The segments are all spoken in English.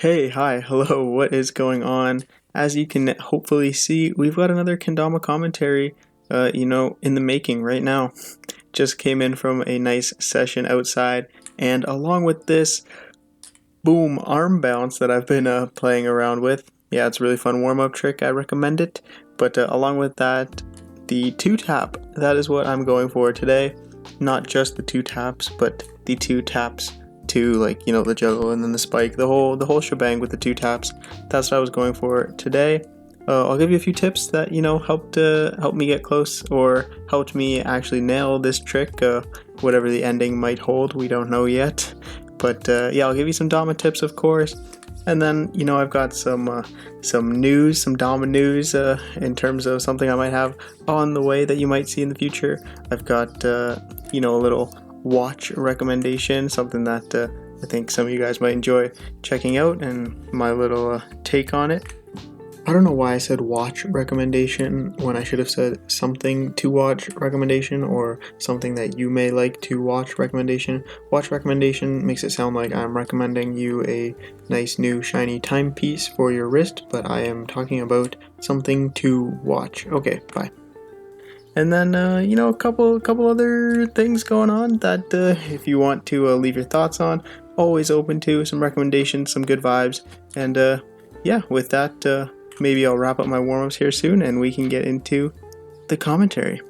Hey, hi, hello, what is going on? As you can hopefully see, we've got another Kendama commentary, in the making right now. Just came in from a nice session outside, and along with this, boom, arm bounce that I've been playing around with. Yeah, it's a really fun warm-up trick, I recommend it. But along with that, the two tap, that is what I'm going for today. Not just the two taps, but the two taps to the juggle and then the spike, the whole shebang with the two taps. That's what I was going for today. I'll give you a few tips that help me get close or helped me actually nail this trick. Whatever the ending might hold, we don't know yet. But yeah, I'll give you some Dama tips, of course. And then, I've got some news, some Dama news in terms of something I might have on the way that you might see in the future. I've got, a little watch recommendation, something that I think some of you guys might enjoy checking out, and my little take on it. I don't know why I said watch recommendation when I should have said something to watch recommendation or something that you may like to watch recommendation. Watch recommendation makes it sound like I'm recommending you a nice new shiny timepiece for your wrist, but I am talking about something to watch. Okay, bye. And then, a couple other things going on that if you want to leave your thoughts on, always open to some recommendations, some good vibes. And yeah, with that, maybe I'll wrap up my warm-ups here soon and we can get into the commentary.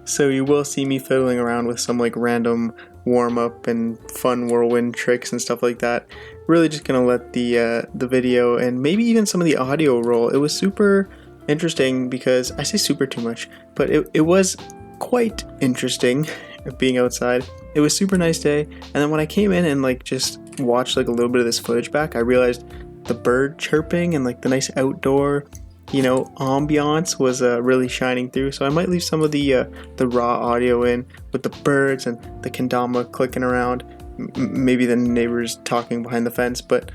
So you will see me fiddling around with some random warm-up and fun whirlwind tricks and stuff like that. Really just gonna let the video and maybe even some of the audio roll. It was super interesting because I say super too much, but it was quite interesting being outside. It was a super nice day, and then when I came in and just watched a little bit of this footage back, I realized the bird chirping and the nice outdoor ambiance was really shining through. So I might leave some of the raw audio in with the birds and the kendama clicking around, maybe the neighbors talking behind the fence, but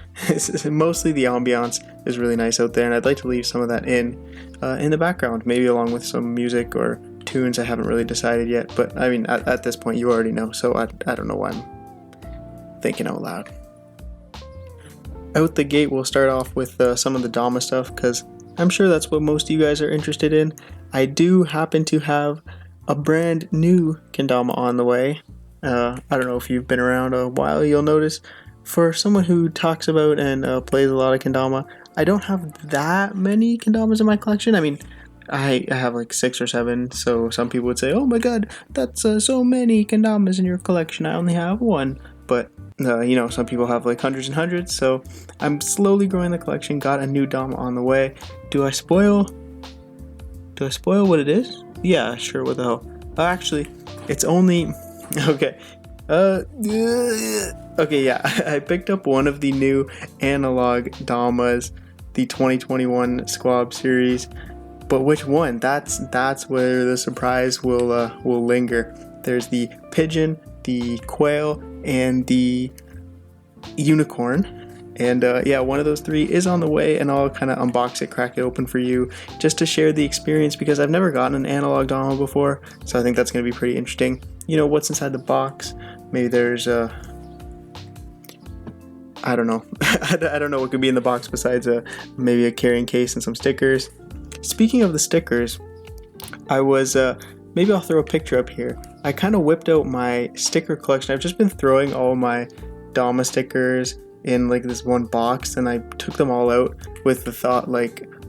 mostly the ambiance is really nice out there, and I'd like to leave some of that in the background, maybe along with some music or tunes. I haven't really decided yet, but I mean at this point you already know, so I don't know why I'm thinking out loud. Out the gate, we'll start off with some of the Dama stuff, because I'm sure that's what most of you guys are interested in. I do happen to have a brand new kendama on the way. I don't know if you've been around a while, you'll notice. For someone who talks about and plays a lot of kendama, I don't have that many kendamas in my collection. I mean, I have 6 or 7, so some people would say, oh my god, that's so many kendamas in your collection. I only have one. But some people have hundreds and hundreds, so I'm slowly growing the collection. Got a new Dama on the way. Do I spoil what it is? Yeah, sure, what the hell. Actually, it's only... Okay. Okay, yeah. I picked up one of the new analog Damas, the 2021 Squab series. But which one? That's where the surprise will linger. There's the pigeon, the quail, and the unicorn, and yeah, one of those 3 is on the way, and I'll kind of unbox it, crack it open for you just to share the experience, because I've never gotten an analog Dama before, so I think that's going to be pretty interesting. What's inside the box. Maybe there's I don't know. I don't know what could be in the box besides maybe a carrying case and some stickers. Speaking of the stickers, I was maybe I'll throw a picture up here. I kind of whipped out my sticker collection. I've just been throwing all my Dama stickers in this one box, and I took them all out with the thought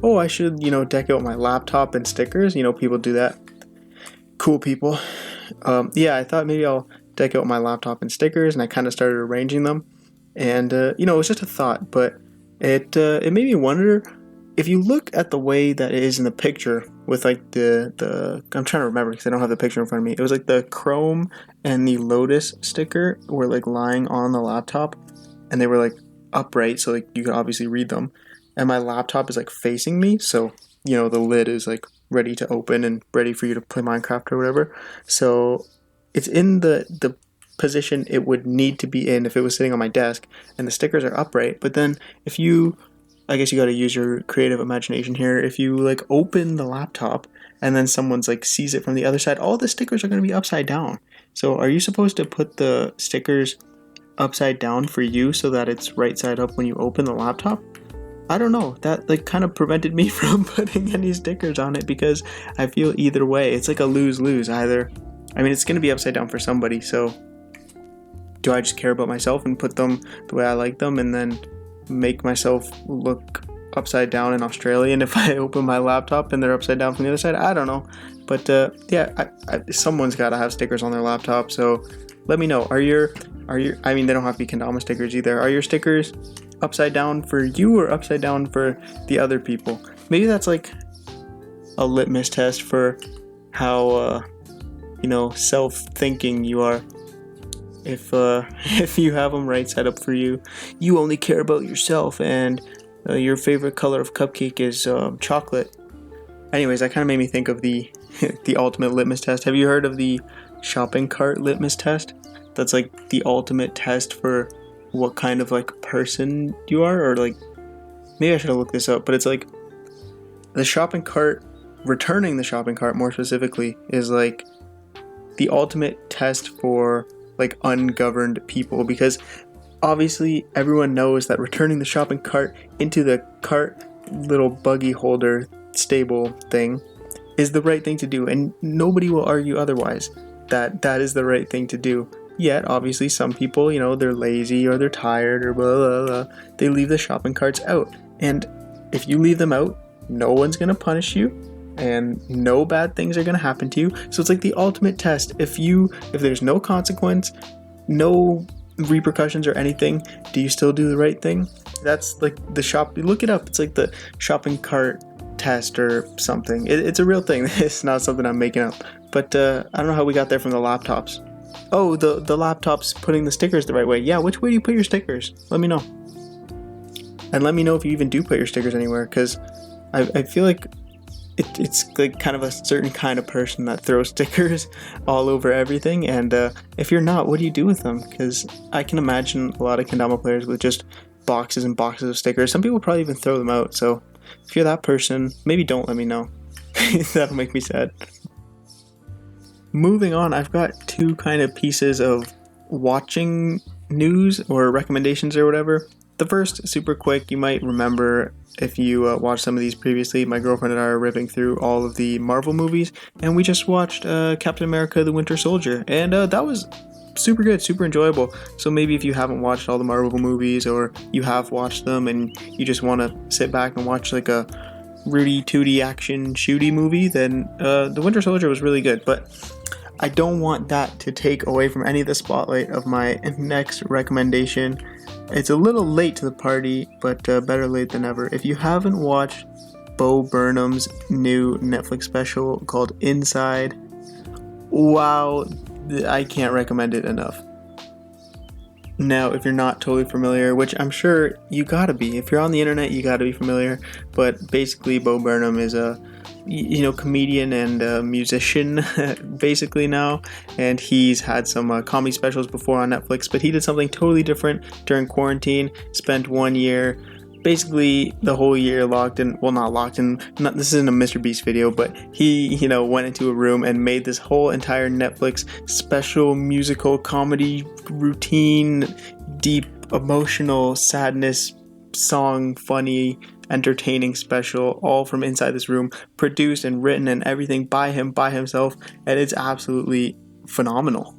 oh, I should, deck out my laptop and stickers. People do that. Cool people. Yeah, I thought maybe I'll deck out my laptop and stickers, and I kind of started arranging them. And, it was just a thought, but it made me wonder, if you look at the way that it is in the picture with the I'm trying to remember because I don't have the picture in front of me. It was the chrome and the lotus sticker were lying on the laptop, and they were upright, so you could obviously read them. And my laptop is facing me, so the lid is ready to open and ready for you to play Minecraft or whatever. So it's in the position it would need to be in if it was sitting on my desk, and the stickers are upright. But then if you I guess you got to use your creative imagination here. If you open the laptop and then someone's sees it from the other side, all the stickers are going to be upside down. So are you supposed to put the stickers upside down for you so that it's right side up when you open the laptop. I don't know, that like kind of prevented me from putting any stickers on it because I feel either way, it's like a lose-lose. Either, I mean, it's going to be upside down for somebody, so do I just care about myself and put them the way I like them and then make myself look upside down in Australian if I open my laptop and they're upside down from the other side? I don't know, but yeah, someone's got to have stickers on their laptop, so let me know. Are your, I mean, they don't have to be Kendama stickers either. Are your stickers upside down for you or upside down for the other people? Maybe that's like a litmus test for how self-thinking you are. If you have them right side up for you, you only care about yourself, and your favorite color of cupcake is chocolate. Anyways, that kind of made me think of the the ultimate litmus test. Have you heard of the shopping cart litmus test? That's like the ultimate test for what kind of like person you are, or like, maybe I should have looked this up, but it's like the shopping cart, returning the shopping cart more specifically, is like the ultimate test for like ungoverned people, because obviously everyone knows that returning the shopping cart into the cart little buggy holder stable thing is the right thing to do, and nobody will argue otherwise that is the right thing to do. Yet, obviously, some people, they're lazy or they're tired or blah, blah, blah. They leave the shopping carts out. And if you leave them out, no one's going to punish you and no bad things are going to happen to you. So it's like the ultimate test. If there's no consequence, no repercussions or anything, do you still do the right thing? That's like look it up. It's like the shopping cart test or something. It's a real thing. It's not something I'm making up. But I don't know how we got there from the laptops. Oh, the laptop's putting the stickers the right way. Yeah, which way do you put your stickers? Let me know. And let me know if you even do put your stickers anywhere, because I feel like it's like kind of a certain kind of person that throws stickers all over everything. And if you're not, what do you do with them? Because I can imagine a lot of Kendama players with just boxes and boxes of stickers. Some people probably even throw them out. So if you're that person, maybe don't let me know. That'll make me sad. Moving on, I've got two kind of pieces of watching news or recommendations or whatever. The first, super quick, you might remember if you watched some of these previously, my girlfriend and I are ripping through all of the Marvel movies, and we just watched Captain America the Winter Soldier, and that was super good, super enjoyable. So maybe if you haven't watched all the Marvel movies, or you have watched them and you just want to sit back and watch like a Rudy Tooty action shooty movie, then the Winter Soldier was really good. But I don't want that to take away from any of the spotlight of my next recommendation. It's a little late to the party, but better late than never. If you haven't watched Bo Burnham's new Netflix special called Inside, wow, I can't recommend it enough. Now, if you're not totally familiar, which I'm sure you gotta be, if you're on the internet, you gotta be familiar, but basically Bo Burnham is a comedian and musician basically now, and he's had some comedy specials before on Netflix, but he did something totally different during quarantine. Spent 1 year, basically the whole year this isn't a Mr. Beast video, but he went into a room and made this whole entire Netflix special musical comedy routine, deep emotional sadness song, funny, entertaining special, all from inside this room, produced and written and everything by himself, and it's absolutely phenomenal.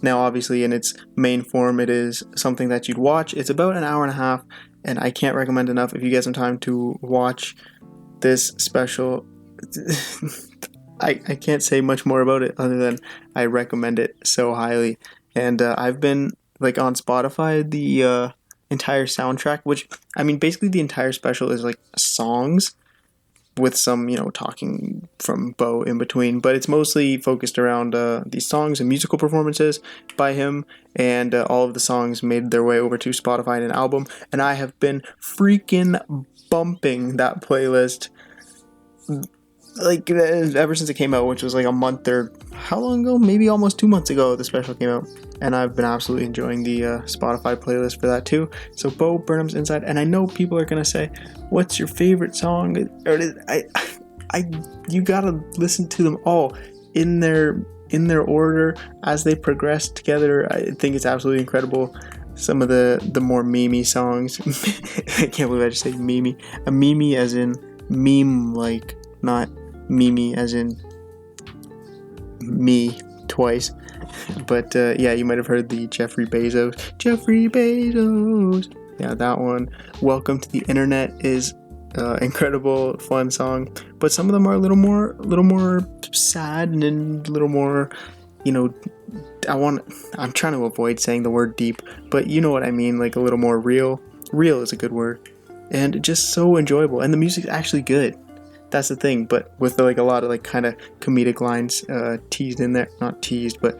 Now, obviously, in its main form, it is something that you'd watch. It's about an hour and a half, and I can't recommend enough if you get some time to watch this special. I can't say much more about it other than I recommend it so highly. And I've been like on Spotify, the entire soundtrack, which, I mean, basically the entire special is like songs with some, talking from Bo in between, but it's mostly focused around these songs and musical performances by him, and all of the songs made their way over to Spotify in an album, and I have been freaking bumping that playlist like ever since it came out, which was like a month or how long ago? Maybe almost 2 months ago the special came out, and I've been absolutely enjoying the Spotify playlist for that too. So Bo Burnham's Inside, and I know people are gonna say, "What's your favorite song?" Or you gotta listen to them all in their in their order as they progress together. I think it's absolutely incredible. Some of the more memey songs. I can't believe I just say memey. A memey as in meme, like, not meme as in me twice. But yeah, you might have heard the Jeffrey Bezos. Yeah, that one. Welcome to the Internet is incredible, fun song. But some of them are a little more sad and a little more, I'm trying to avoid saying the word deep, but you know what I mean, like a little more real. Real is a good word. And just so enjoyable. And the music's actually good. That's the thing, but with like a lot of like kind of comedic lines teased in there. Not teased, but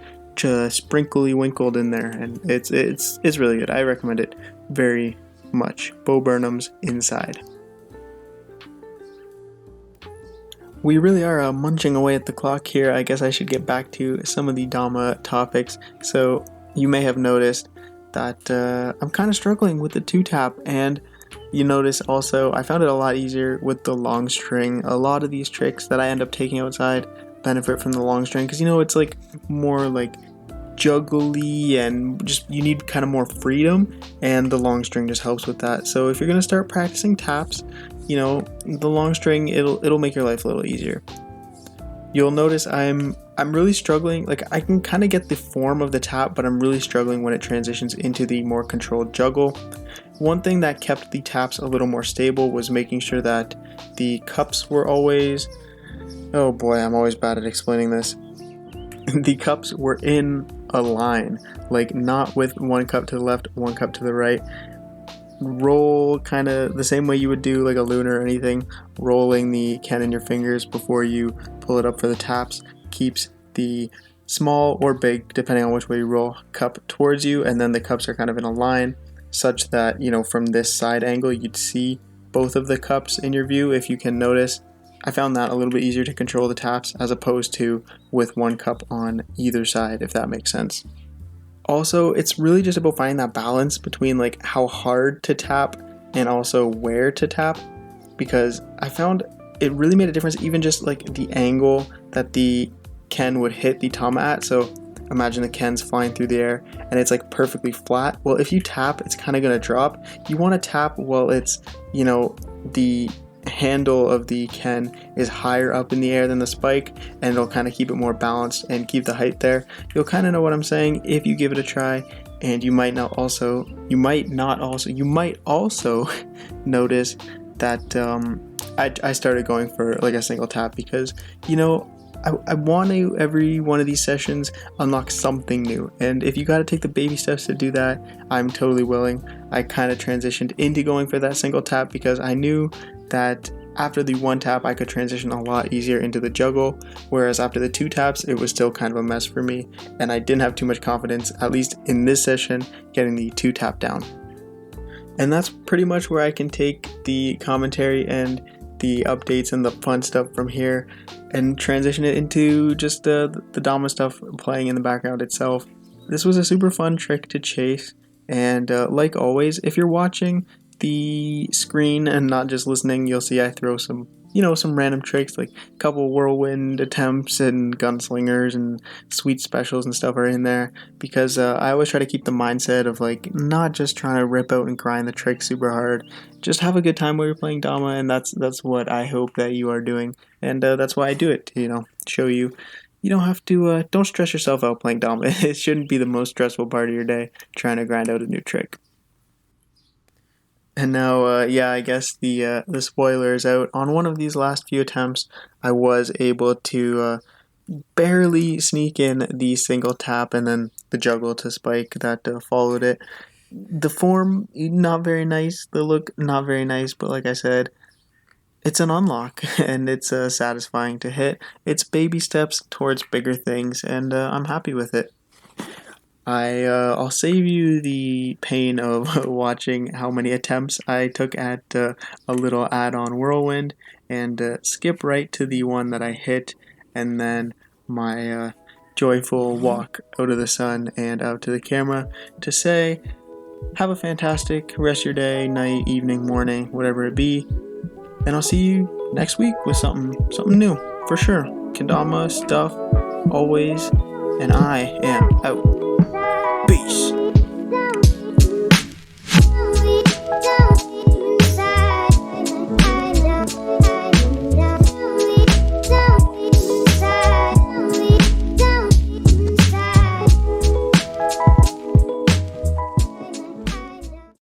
sprinkly winkled in there, and it's really good. I recommend it very much. Bo Burnham's Inside. We really are munching away at the clock here. I guess I should get back to some of the Dama topics. So you may have noticed that I'm kind of struggling with the 2-tap, and you notice also I found it a lot easier with the long string. A lot of these tricks that I end up taking outside benefit from the long string because it's like more like juggly and just you need kind of more freedom, and the long string just helps with that. So if you're going to start practicing taps, the long string, it'll make your life a little easier. You'll notice I'm really struggling. Like, I can kind of get the form of the tap, but I'm really struggling when it transitions into the more controlled juggle. One thing that kept the taps a little more stable was making sure that the cups were always, oh boy, I'm always bad at explaining this. The cups were in a line, like not with one cup to the left, one cup to the right. Roll kind of the same way you would do like a lunar or anything. Rolling the can in your fingers before you pull it up for the taps keeps the small or big, depending on which way you roll, cup towards you, and then the cups are kind of in a line such that, from this side angle you'd see both of the cups in your view. If you can notice, I found that a little bit easier to control the taps as opposed to with one cup on either side, if that makes sense. Also, it's really just about finding that balance between like how hard to tap and also where to tap, because I found it really made a difference, even just like the angle that the Ken would hit the tama at. So imagine the Ken's flying through the air and it's like perfectly flat. Well, if you tap, it's kind of going to drop. You want to tap while it's, the handle of the Ken is higher up in the air than the spike, and it'll kind of keep it more balanced and keep the height there. You'll kind of know what I'm saying if you give it a try, and you might also notice that I started going for like a single tap because I want to, every one of these sessions, unlock something new. And if you got to take the baby steps to do that, I'm totally willing. I kind of transitioned into going for that single tap because I knew that after the 1 tap, I could transition a lot easier into the juggle. Whereas after the 2 taps, it was still kind of a mess for me. And I didn't have too much confidence, at least in this session, getting the 2 tap down. And that's pretty much where I can take the commentary and the updates and the fun stuff from here and transition it into just the Dama stuff playing in the background itself. This was a super fun trick to chase, and like always, if you're watching the screen and not just listening, you'll see I throw some random tricks, like a couple whirlwind attempts and gunslingers and sweet specials and stuff are in there, because I always try to keep the mindset of like not just trying to rip out and grind the trick super hard. Just have a good time while you're playing Dama, and that's what I hope that you are doing, and that's why I do it, to show you. You don't have to, don't stress yourself out playing Dama. It shouldn't be the most stressful part of your day trying to grind out a new trick. And now, I guess the spoiler is out. On one of these last few attempts, I was able to barely sneak in the single tap and then the juggle to spike that followed it. The form, not very nice. The look, not very nice. But like I said, it's an unlock, and it's satisfying to hit. It's baby steps towards bigger things, and I'm happy with it. I'll save you the pain of watching how many attempts I took at a little add-on whirlwind, and skip right to the one that I hit, and then my joyful walk out of the sun and out to the camera to say, have a fantastic rest of your day, night, evening, morning, whatever it be, and I'll see you next week with something new, for sure. Kendama stuff, always, and I am out.